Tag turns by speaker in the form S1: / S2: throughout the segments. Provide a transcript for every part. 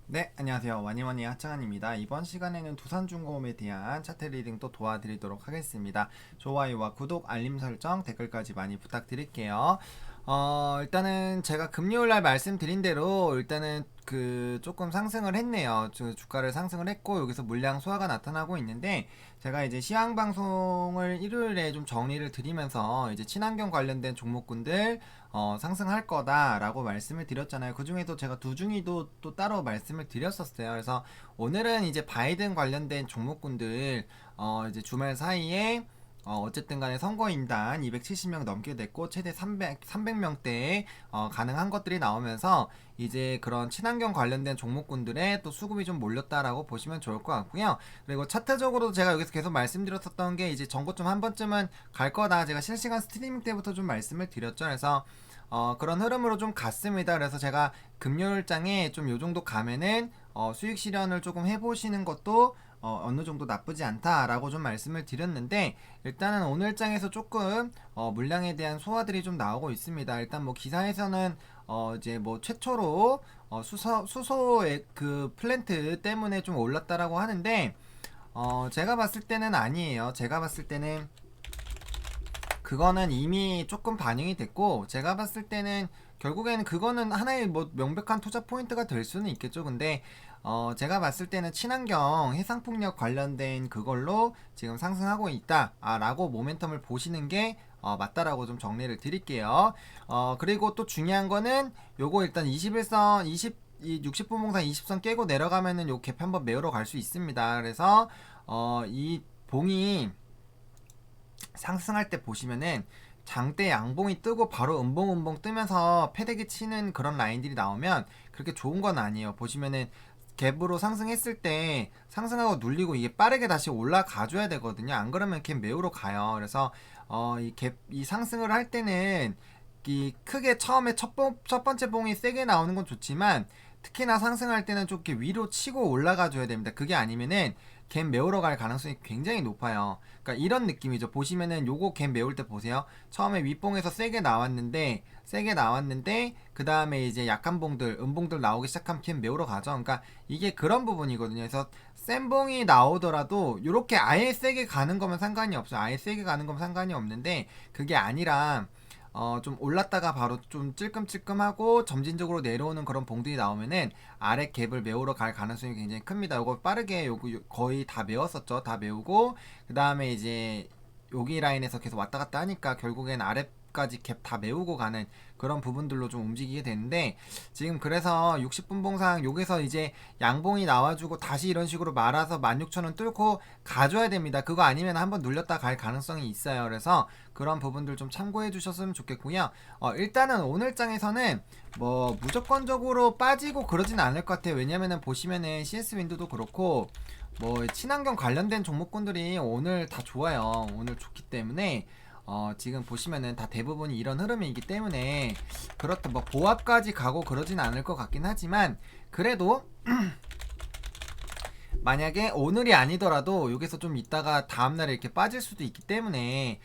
S1: 네, 안녕하세요. 와니와니 하창한입니다. 이번 시간에는 두산중공업에 대한 차트 리딩 또 도와드리도록 하겠습니다. 좋아요와 구독, 알림 설정, 댓글까지 많이 부탁드릴게요. 일단은 제가 금요일날 말씀드린 대로 일단은 조금 상승을 했네요. 주가를 상승을 했고 여기서 물량 소화가 나타나고 있는데 제가 이제 시황 방송을 일요일에 좀 정리를 드리면서 이제 친환경 관련된 종목군들 상승할 거다라고 말씀을 드렸잖아요. 그 중에도 제가 두 중위도 또 따로 말씀을 드렸었어요. 그래서 오늘은 이제 바이든 관련된 종목군들 이제 주말 사이에 어쨌든 간에 선거인단 270명 넘게 됐고 최대 300명대에 가능한 것들이 나오면서 이제 그런 친환경 관련된 종목군들의 또 수급이 좀 몰렸다라고 보시면 좋을 것 같고요. 그리고 차트적으로도 제가 여기서 계속 말씀드렸었던 게 이제 전고점 한 번쯤은 갈 거다. 제가 실시간 스트리밍 때부터 좀 말씀을 드렸죠. 그래서 그런 흐름으로 좀 갔습니다. 그래서 제가 금요일장에 좀 요 정도 가면은 수익 실현을 조금 해보시는 것도 어느 정도 나쁘지 않다라고 좀 말씀을 드렸는데 일단은 오늘장에서 조금 물량에 대한 소화들이 좀 나오고 있습니다. 일단 뭐 기사에서는 이제 뭐 최초로 수소의 그 플랜트 때문에 좀 올랐다라고 하는데 제가 봤을 때는 아니에요. 제가 봤을 때는 그거는 이미 조금 반영이 됐고 제가 봤을 때는 결국에는 그거는 하나의 뭐 명백한 투자 포인트가 될 수는 있겠죠. 근데 제가 봤을 때는 친환경 해상풍력 관련된 그걸로 지금 상승하고 있다라고 모멘텀을 보시는 게 맞다라고 좀 정리를 드릴게요. 그리고 또 중요한 거는 요거 일단 21선 이 60분 봉상 20선 깨고 내려가면은 요 갭 한번 메우러 갈 수 있습니다. 그래서 이 봉이 상승할 때 보시면은 장대 양봉이 뜨고 바로 음봉 뜨면서 패대기 치는 그런 라인들이 나오면 그렇게 좋은 건 아니에요. 보시면은 갭으로 상승했을 때 상승하고 눌리고 이게 빠르게 다시 올라가 줘야 되거든요. 안 그러면 갭 메우러 가요. 그래서 이 상승을 할 때는 이 크게 처음에 첫 번째 봉이 세게 나오는 건 좋지만 특히나 상승할 때는 좀 이렇게 위로 치고 올라가 줘야 됩니다. 그게 아니면은 갭 메우러 갈 가능성이 굉장히 높아요. 그러니까 이런 느낌이죠. 보시면은 요거 갭 메울 때 보세요. 처음에 윗봉에서 세게 나왔는데 그 다음에 이제 약한 봉들, 음봉들 나오기 시작하면 갭 메우러 가죠. 그러니까 이게 그런 부분이거든요. 그래서 센 봉이 나오더라도 요렇게 아예 세게 가는 거면 상관이 없어요. 아예 세게 가는 거면 상관이 없는데 그게 아니라 좀 올랐다가 바로 좀 찔끔찔끔하고 점진적으로 내려오는 그런 봉들이 나오면은 아래 갭을 메우러 갈 가능성이 굉장히 큽니다. 요거 빠르게 요거 거의 다 메웠었죠. 다 메우고 그 다음에 이제 여기 라인에서 계속 왔다 갔다 하니까 결국엔 아래까지 갭 다 메우고 가는 그런 부분들로 좀 움직이게 되는데 지금 그래서 60분 봉상 여기서 이제 양봉이 나와주고 다시 이런 식으로 말아서 16,000원 뚫고 가줘야 됩니다. 그거 아니면 한번 눌렸다 갈 가능성이 있어요. 그래서 그런 부분들 좀 참고해 주셨으면 좋겠고요. 일단은 오늘 장에서는 뭐 무조건적으로 빠지고 그러진 않을 것 같아요. 왜냐면은 보시면은 CS 윈도도 그렇고 뭐 친환경 관련된 종목군들이 오늘 다 좋아요. 오늘 좋기 때문에 지금 보시면은 다 대부분이 이런 흐름이기 때문에 그렇다 뭐 보합까지 가고 그러진 않을 것 같긴 하지만 그래도 만약에 오늘이 아니더라도 여기서 좀 있다가 다음날에 이렇게 빠질 수도 있기 때문에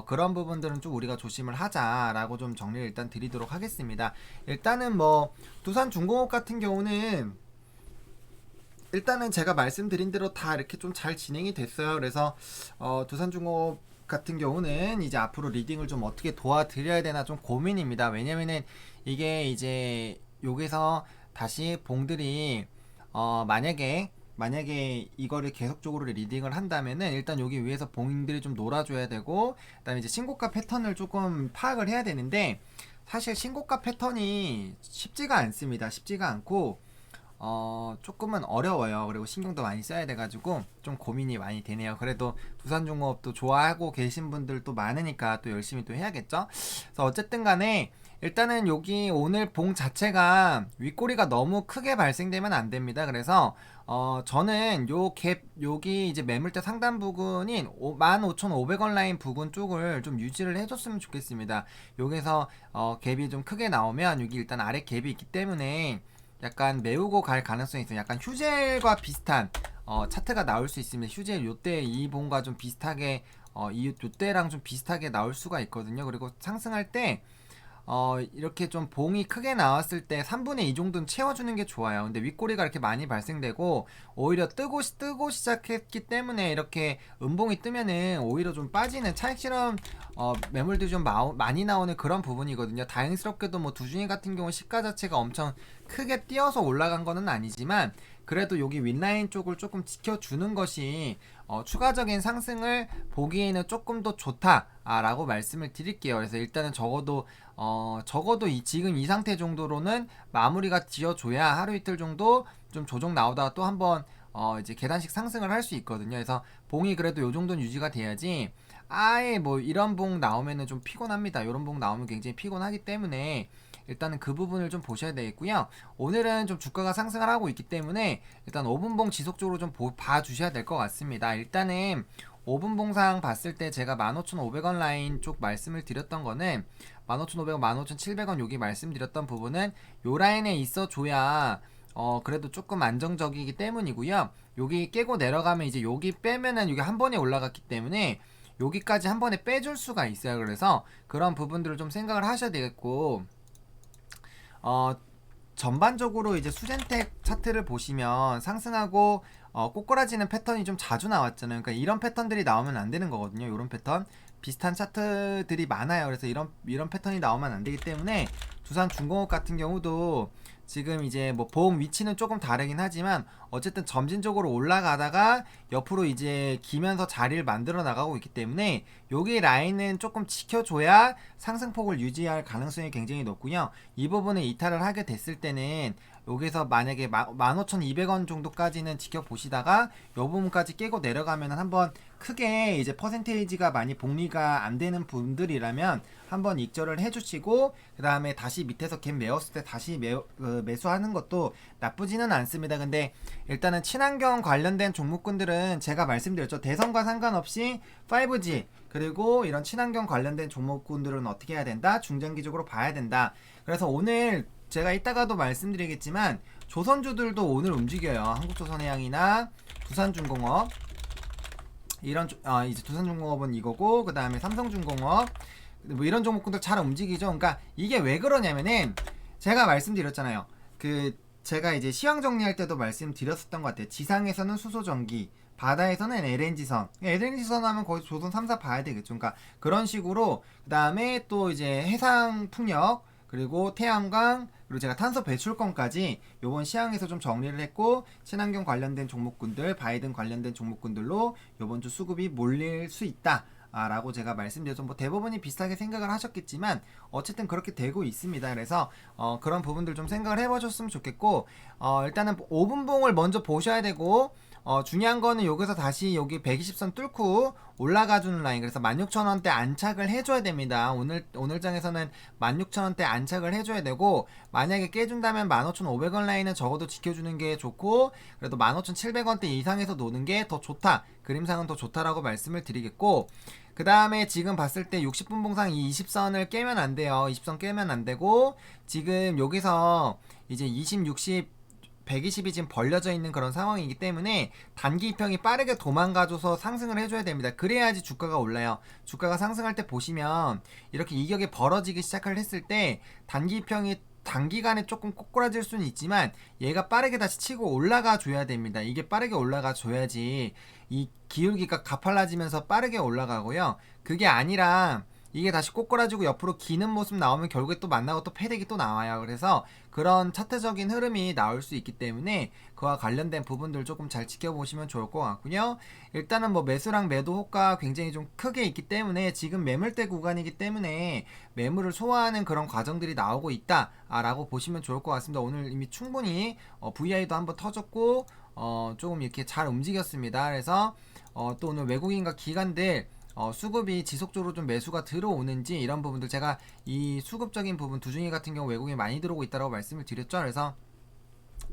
S1: 그런 부분들은 좀 우리가 조심을 하자라고 좀 정리를 일단 드리도록 하겠습니다. 일단은 뭐 두산중공업 같은 경우는 일단은 제가 말씀드린 대로 다 이렇게 좀 잘 진행이 됐어요. 그래서 두산중공업 같은 경우는 이제 앞으로 리딩을 좀 어떻게 도와드려야 되나 좀 고민입니다. 왜냐면은 이게 이제 여기서 다시 봉들이 만약에 이거를 계속적으로 리딩을 한다면은 일단 여기 위에서 봉들이 좀 놀아줘야 되고 그다음에 이제 신고가 패턴을 조금 파악을 해야 되는데 사실 신고가 패턴이 쉽지가 않습니다. 쉽지가 않고 조금은 어려워요. 그리고 신경도 많이 써야 돼가지고 좀 고민이 많이 되네요. 그래도 두산중공업도 좋아하고 계신 분들도 많으니까 또 열심히 또 해야겠죠. 그래서 어쨌든 간에 일단은 여기 오늘 봉 자체가 윗꼬리가 너무 크게 발생되면 안 됩니다. 그래서 저는 요 갭 여기 이제 매물대 상단 부근인 15,500원 라인 부근 쪽을 좀 유지를 해줬으면 좋겠습니다. 여기서 갭이 좀 크게 나오면 여기 일단 아래 갭이 있기 때문에 약간 메우고 갈 가능성이 있어요. 약간 휴젤과 비슷한 차트가 나올 수 있습니다. 휴젤 요때 이 봉과 좀 비슷하게 이 요때랑 좀 비슷하게 나올 수가 있거든요. 그리고 상승할 때 이렇게 좀 봉이 크게 나왔을 때 3분의 2 정도는 채워주는 게 좋아요. 근데 윗꼬리가 이렇게 많이 발생되고 오히려 뜨고 시작했기 때문에 이렇게 음봉이 뜨면은 오히려 좀 빠지는 차익 실험 매물들이 좀 많이 나오는 그런 부분이거든요. 다행스럽게도 뭐 두준이 같은 경우 시가 자체가 엄청 크게 뛰어서 올라간 거는 아니지만 그래도 여기 윗라인 쪽을 조금 지켜주는 것이 추가적인 상승을 보기에는 조금 더 좋다라고 말씀을 드릴게요. 그래서 일단은 적어도 지금 이 상태 정도로는 마무리가 지어줘야 하루 이틀 정도 좀 조정 나오다가 또 한번 이제 계단식 상승을 할 수 있거든요. 그래서 봉이 그래도 요 정도는 유지가 돼야지 아예 뭐 이런 봉 나오면은 좀 피곤합니다. 이런 봉 나오면 굉장히 피곤하기 때문에 일단은 그 부분을 좀 보셔야 되겠고요. 오늘은 좀 주가가 상승을 하고 있기 때문에 일단 5분봉 지속적으로 좀 봐주셔야 될 것 같습니다. 일단은 5분봉상 봤을 때 제가 15,500원 라인 쪽 말씀을 드렸던 거는 15,500원, 15,700원 여기 말씀드렸던 부분은 요 라인에 있어줘야 그래도 조금 안정적이기 때문이고요. 여기 깨고 내려가면 이제 여기 빼면은 여기 한 번에 올라갔기 때문에 여기까지 한 번에 빼줄 수가 있어요. 그래서 그런 부분들을 좀 생각을 하셔야 되겠고 전반적으로 이제 수젠텍 차트를 보시면 상승하고 꼬꾸라지는 패턴이 좀 자주 나왔잖아요. 그러니까 이런 패턴들이 나오면 안 되는 거거든요. 이런 패턴 비슷한 차트들이 많아요. 그래서 이런 패턴이 나오면 안 되기 때문에 두산중공업 같은 경우도 지금 이제 뭐 보험 위치는 조금 다르긴 하지만 어쨌든 점진적으로 올라가다가 옆으로 이제 기면서 자리를 만들어 나가고 있기 때문에 여기 라인은 조금 지켜줘야 상승폭을 유지할 가능성이 굉장히 높고요. 이 부분에 이탈을 하게 됐을 때는 여기서 만약에 15,200원 정도까지는 지켜보시다가 이 부분까지 깨고 내려가면 한번 크게 이제 퍼센테이지가 많이 복리가 안 되는 분들이라면 한번 익절을 해주시고 그 다음에 다시 밑에서 갭 메웠을 때 다시 매수하는 것도 나쁘지는 않습니다. 근데 일단은 친환경 관련된 종목군들은 제가 말씀드렸죠. 대선과 상관없이 5G 그리고 이런 친환경 관련된 종목군들은 어떻게 해야 된다? 중장기적으로 봐야 된다. 그래서 오늘 제가 이따가도 말씀드리겠지만 조선주들도 오늘 움직여요. 한국조선해양이나 두산중공업 이런 이제 두산중공업은 이거고 그 다음에 삼성중공업 뭐 이런 종목군들 잘 움직이죠. 그러니까 이게 왜 그러냐면은 제가 말씀드렸잖아요. 제가 이제 시황 정리할 때도 말씀드렸었던 것 같아요. 지상에서는 수소전기, 바다에서는 LNG선. LNG선 하면 거의 조선 3사 봐야 되겠죠. 그러니까 그런 식으로 그 다음에 또 이제 해상풍력 그리고 태양광 그리고 제가 탄소 배출권까지 요번 시황에서 좀 정리를 했고 친환경 관련된 종목군들 바이든 관련된 종목군들로 요번 주 수급이 몰릴 수 있다 라고 제가 말씀드려서 뭐 대부분이 비슷하게 생각을 하셨겠지만 어쨌든 그렇게 되고 있습니다. 그래서 그런 부분들 좀 생각을 해보셨으면 좋겠고 일단은 5분봉을 먼저 보셔야 되고 중요한 거는 여기서 다시 여기 120선 뚫고 올라가주는 라인 그래서 16,000원대 안착을 해줘야 됩니다. 오늘 장에서는 16,000원대 안착을 해줘야 되고 만약에 깨준다면 15,500원 라인은 적어도 지켜주는 게 좋고 그래도 15,700원대 이상에서 노는 게 더 좋다. 그림상은 더 좋다라고 말씀을 드리겠고 그 다음에 지금 봤을 때 60분 봉상 이 20선을 깨면 안 돼요. 20선 깨면 안 되고 지금 여기서 이제 20, 60 120이 지금 벌려져 있는 그런 상황이기 때문에 단기 이평이 빠르게 도망가줘서 상승을 해줘야 됩니다. 그래야지 주가가 올라요. 주가가 상승할 때 보시면 이렇게 이격이 벌어지기 시작을 했을 때 단기 이평이 단기간에 조금 꼬꾸라질 수는 있지만 얘가 빠르게 다시 치고 올라가 줘야 됩니다. 이게 빠르게 올라가 줘야지 이 기울기가 가팔라지면서 빠르게 올라가고요. 그게 아니라 이게 다시 꼬꾸라지고 옆으로 기는 모습 나오면 결국에 또 만나고 또 패대기 또 나와요. 그래서 그런 차트적인 흐름이 나올 수 있기 때문에 그와 관련된 부분들 조금 잘 지켜보시면 좋을 것 같고요. 일단은 뭐 매수랑 매도 호가 굉장히 좀 크게 있기 때문에 지금 매물대 구간이기 때문에 매물을 소화하는 그런 과정들이 나오고 있다 라고 보시면 좋을 것 같습니다. 오늘 이미 충분히 VI도 한번 터졌고 조금 이렇게 잘 움직였습니다. 그래서 또 오늘 외국인과 기관들 수급이 지속적으로 좀 매수가 들어오는지 이런 부분들 제가 이 수급적인 부분 두중이 같은 경우 외국인이 많이 들어오고 있다고 말씀을 드렸죠. 그래서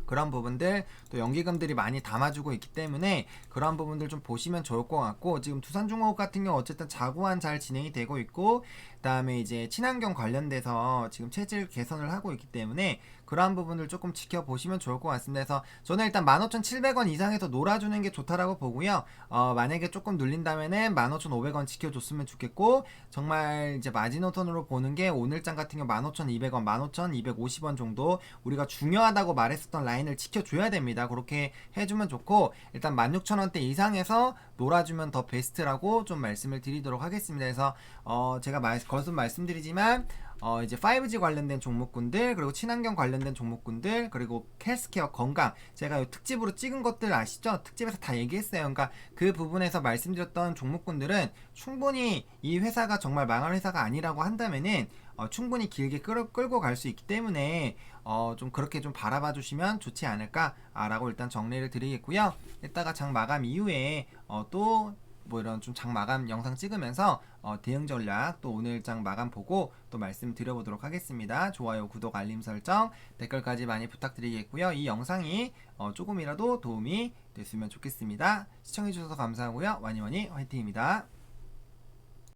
S1: 그런 부분들 또 연기금들이 많이 담아주고 있기 때문에 그런 부분들 좀 보시면 좋을 것 같고 지금 두산중공업 같은 경우 어쨌든 자구안 잘 진행이 되고 있고 그 다음에 이제 친환경 관련돼서 지금 체질 개선을 하고 있기 때문에 그러한 부분을 조금 지켜보시면 좋을 것 같습니다. 그래서 저는 일단 15,700원 이상에서 놀아주는 게 좋다라고 보고요. 만약에 조금 눌린다면은 15,500원 지켜줬으면 좋겠고, 정말 이제 마지노선으로 보는 게 오늘장 같은 경우 15,200원, 15,250원 정도 우리가 중요하다고 말했었던 라인을 지켜줘야 됩니다. 그렇게 해주면 좋고, 일단 16,000원대 이상에서 놀아주면 더 베스트라고 좀 말씀을 드리도록 하겠습니다. 그래서 제가 거듭 말씀드리지만 이제 5G 관련된 종목군들, 그리고 친환경 관련된 종목군들, 그리고 헬스케어 건강, 제가 특집으로 찍은 것들 아시죠? 특집에서 다 얘기했어요. 그러니까 그 부분에서 말씀드렸던 종목군들은 충분히 이 회사가 정말 망할 회사가 아니라고 한다면은 충분히 길게 끌고 갈 수 있기 때문에 좀 그렇게 좀 바라봐 주시면 좋지 않을까라고 일단 정리를 드리겠고요. 이따가 장 마감 이후에 또 뭐 이런 좀 장 마감 영상 찍으면서 대응 전략 또 오늘 장 마감 보고 또 말씀드려보도록 하겠습니다. 좋아요, 구독, 알림 설정, 댓글까지 많이 부탁드리겠고요. 이 영상이 조금이라도 도움이 됐으면 좋겠습니다. 시청해주셔서 감사하고요. 와니와니 화이팅입니다.